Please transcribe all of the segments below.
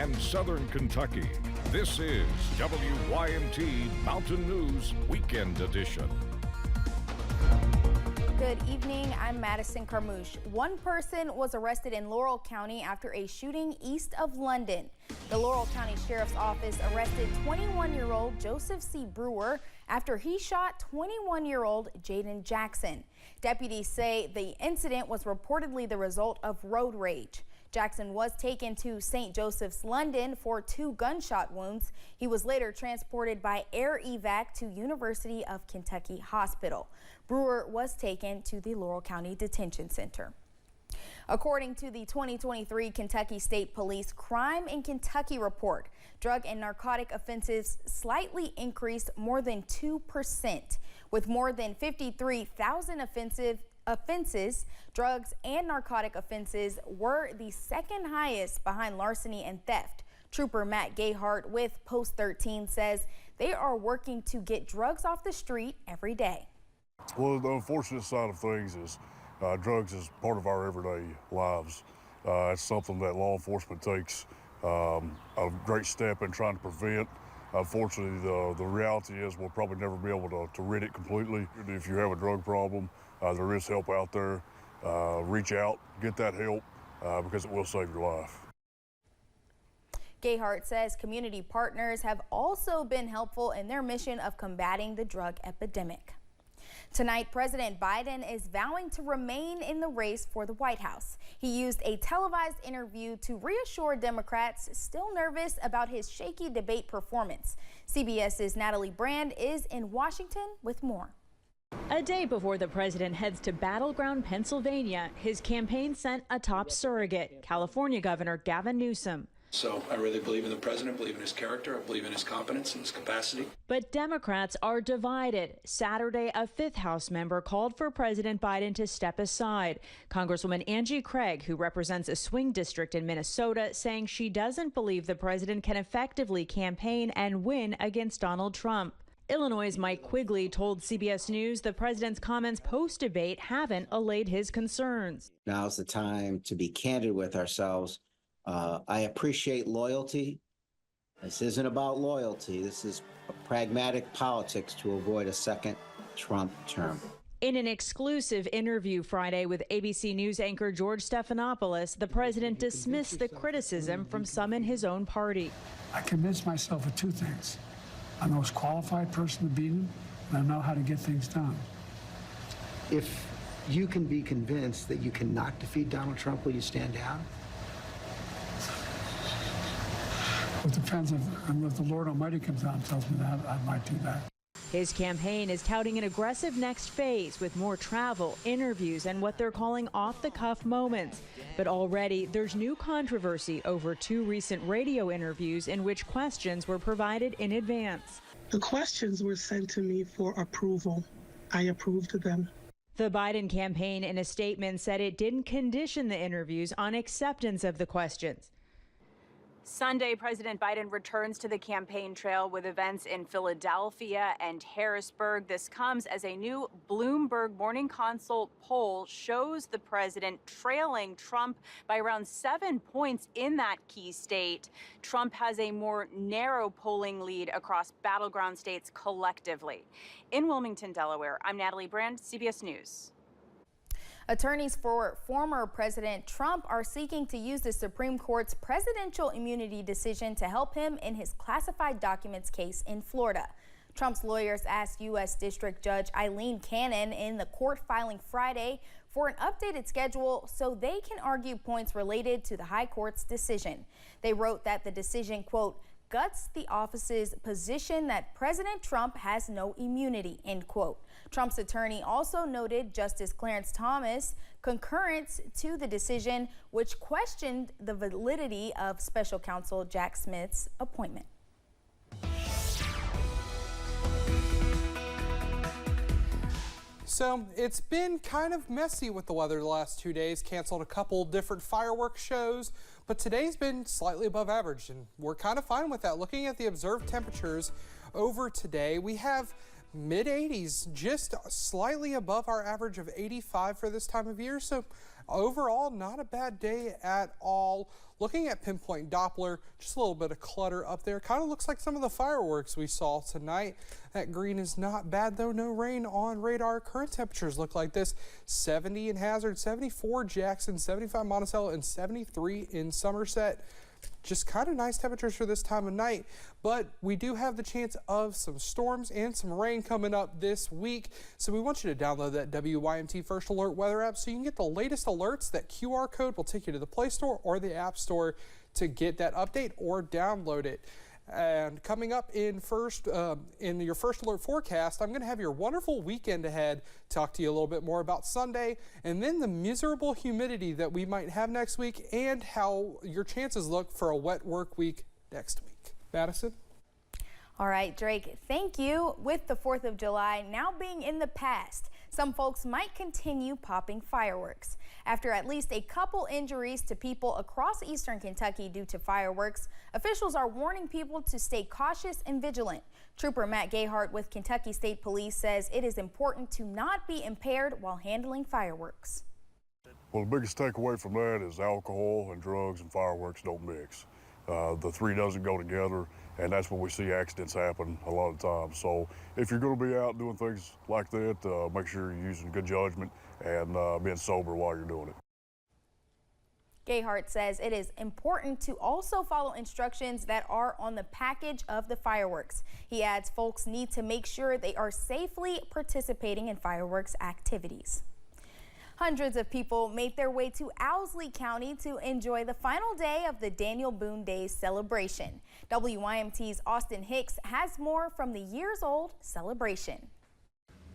and southern Kentucky. This is WYMT Mountain News Weekend Edition. Good evening, I'm Madison Carmouche. One person was arrested in Laurel County after a shooting east of London. The Laurel County Sheriff's Office arrested 21-year-old Joseph C. Brewer after he shot 21-year-old Jaden Jackson. Deputies say the incident was reportedly the result of road rage. Jackson was taken to St. Joseph's, London for 2 gunshot wounds. He was later transported by air evac to University of Kentucky Hospital. Brewer was taken to the Laurel County Detention Center. According to the 2023 Kentucky State Police Crime in Kentucky report, drug and narcotic offenses slightly increased more than 2%, with more than 53,000 offenses. Drugs and narcotic offenses were the second highest behind larceny and theft. Trooper Matt Gayhart with Post 13 says they are working to get drugs off the street every day. Well, the unfortunate side of things is drugs is part of our everyday lives. It's something that law enforcement takes a great step in trying to prevent. Unfortunately, the reality is we'll probably never be able to rid it completely. If you have a drug problem, there is help out there. Reach out, get that help, because it will save your life. Gayhart says community partners have also been helpful in their mission of combating the drug epidemic. Tonight, President Biden is vowing to remain in the race for the White House. He used a televised interview to reassure Democrats still nervous about his shaky debate performance. CBS's Natalie Brand is in Washington with more. A day before the president heads to battleground Pennsylvania, his campaign sent a top surrogate, California Governor Gavin Newsom. So I really believe in the president, believe in his character, I believe in his competence and his capacity. But Democrats are divided. Saturday, a 5th House member called for President Biden to step aside. Congresswoman Angie Craig, who represents a swing district in Minnesota, saying she doesn't believe the president can effectively campaign and win against Donald Trump. Illinois' Mike Quigley told CBS News the president's comments post-debate haven't allayed his concerns. Now's the time to be candid with ourselves. I appreciate loyalty. This isn't about loyalty. This is a pragmatic politics to avoid a second Trump term. In an exclusive interview Friday with ABC News anchor George Stephanopoulos, the president dismissed the criticism from some in his own party. I convinced myself of 2 things. I'm the most qualified person to beat him, and I know how to get things done. If you can be convinced that you cannot defeat Donald Trump, will you stand down? It depends if the Lord Almighty comes out and tells me that, I might do that. His campaign is touting an aggressive next phase with more travel, interviews, and what they're calling off-the-cuff moments. But already there's new controversy over 2 recent radio interviews in which questions were provided in advance. The questions were sent to me for approval. I approved of them. The Biden campaign in a statement said it didn't condition the interviews on acceptance of the questions. Sunday, President Biden returns to the campaign trail with events in Philadelphia and Harrisburg. This comes as a new Bloomberg Morning Consult poll shows the president trailing Trump by around 7 points in that key state. Trump has a more narrow polling lead across battleground states collectively. In Wilmington, Delaware, I'm Natalie Brand, CBS News. Attorneys for former President Trump are seeking to use the Supreme Court's presidential immunity decision to help him in his classified documents case in Florida. Trump's lawyers asked U.S. District Judge Eileen Cannon in the court filing Friday for an updated schedule so they can argue points related to the high court's decision. They wrote that the decision, quote, guts the office's position that President Trump has no immunity, end quote. Trump's attorney also noted Justice Clarence Thomas' concurrence to the decision, which questioned the validity of special counsel Jack Smith's appointment. So it's been kind of messy with the weather the last 2 days. Canceled a couple different fireworks shows, but today's been slightly above average, and we're kind of fine with that. Looking at the observed temperatures over today, we have mid-80s, just slightly above our average of 85 for this time of year. So overall, not a bad day at all. Looking at pinpoint Doppler, just a little bit of clutter up there. Kind of looks like some of the fireworks we saw tonight. That green is not bad, though. No rain on radar. Current temperatures look like this: 70 in Hazard, 74 Jackson, 75 Monticello, and 73 in Somerset. Just kind of nice temperatures for this time of night, but we do have the chance of some storms and some rain coming up this week. So we want you to download that WYMT First Alert weather app so you can get the latest alerts. That QR code will take you to the Play Store or the App Store to get that update or download it. And coming up in your First Alert forecast, I'm going to have your wonderful weekend ahead, talk to you a little bit more about Sunday, and then the miserable humidity that we might have next week and how your chances look for a wet work week next week. Madison? All right, Drake, thank you. With the 4th of July now being in the past, some folks might continue popping fireworks. After at least a couple injuries to people across eastern Kentucky due to fireworks, officials are warning people to stay cautious and vigilant. Trooper Matt Gayhart with Kentucky State Police says it is important to not be impaired while handling fireworks. Well, the biggest takeaway from that is alcohol and drugs and fireworks don't mix. The three doesn't go together, and that's when we see accidents happen a lot of times. So if you're going to be out doing things like that, make sure you're using good judgment and being sober while you're doing it. Gayhart says it is important to also follow instructions that are on the package of the fireworks. He adds folks need to make sure they are safely participating in fireworks activities. Hundreds of people made their way to Owsley County to enjoy the final day of the Daniel Boone Days celebration. WYMT's Austin Hicks has more from the years-old celebration.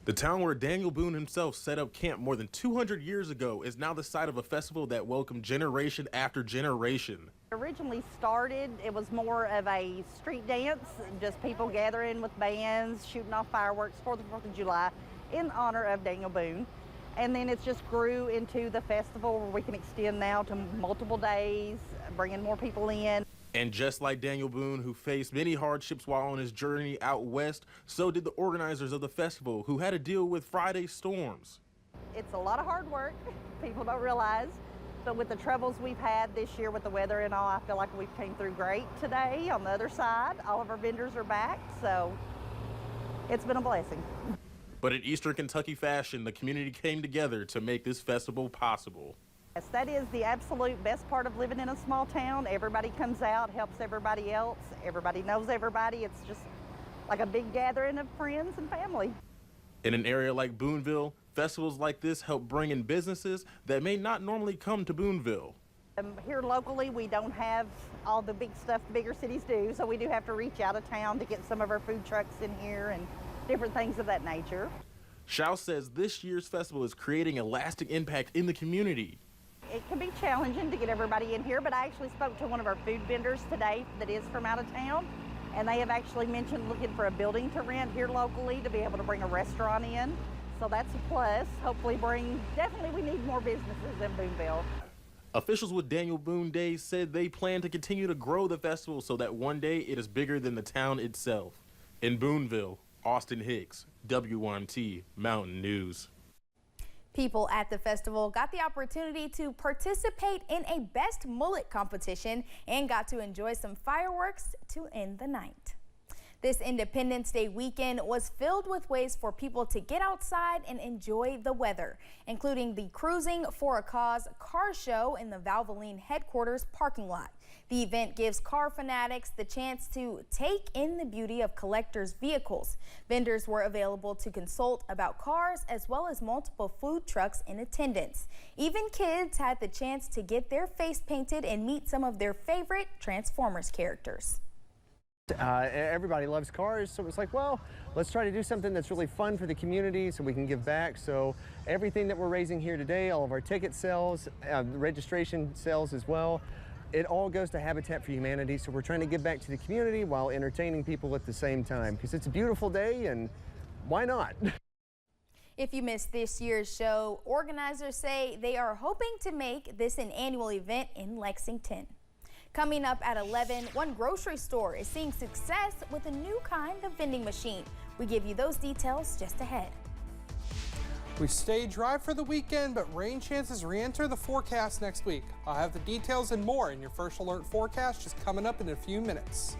The town where Daniel Boone himself set up camp more than 200 years ago is now the site of a festival that welcomed generation after generation. Originally started, it was more of a street dance, just people gathering with bands, shooting off fireworks for the 4th of July in honor of Daniel Boone. And then it just grew into the festival where we can extend now to multiple days, bringing more people in. And just like Daniel Boone, who faced many hardships while on his journey out west, so did the organizers of the festival, who had to deal with Friday's storms. It's a lot of hard work, people don't realize, but with the troubles we've had this year with the weather and all, I feel like we've came through great today. On the other side, all of our vendors are back, so it's been a blessing. But in Eastern Kentucky fashion, the community came together to make this festival possible. Yes, that is the absolute best part of living in a small town. Everybody comes out, helps everybody else. Everybody knows everybody. It's just like a big gathering of friends and family. In an area like Booneville, festivals like this help bring in businesses that may not normally come to Booneville. Here locally, we don't have all the big stuff the bigger cities do, so we do have to reach out of town to get some of our food trucks in here and different things of that nature. Shao says this year's festival is creating a lasting impact in the community. It can be challenging to get everybody in here, but I actually spoke to one of our food vendors today that is from out of town, and they have actually mentioned looking for a building to rent here locally to be able to bring a restaurant in. So that's a plus. Hopefully definitely we need more businesses in Booneville. Officials with Daniel Boone Days said they plan to continue to grow the festival so that one day it is bigger than the town itself. In Booneville, Austin Hicks, WYMT Mountain News. People at the festival got the opportunity to participate in a best mullet competition and got to enjoy some fireworks to end the night. This Independence Day weekend was filled with ways for people to get outside and enjoy the weather, including the Cruising for a Cause car show in the Valvoline headquarters parking lot. The event gives car fanatics the chance to take in the beauty of collectors' vehicles. Vendors were available to consult about cars as well as multiple food trucks in attendance. Even kids had the chance to get their face painted and meet some of their favorite Transformers characters. Everybody loves cars, so it's like, well, let's try to do something that's really fun for the community so we can give back. So everything that we're raising here today, all of our ticket sales, registration sales as well, it all goes to Habitat for Humanity. So we're trying to give back to the community while entertaining people at the same time, because it's a beautiful day and why not? If you missed this year's show, organizers say they are hoping to make this an annual event in Lexington. Coming up at 11, one grocery store is seeing success with a new kind of vending machine. We give you those details just ahead. We stay dry for the weekend, but rain chances re-enter the forecast next week. I'll have the details and more in your First Alert forecast just coming up in a few minutes.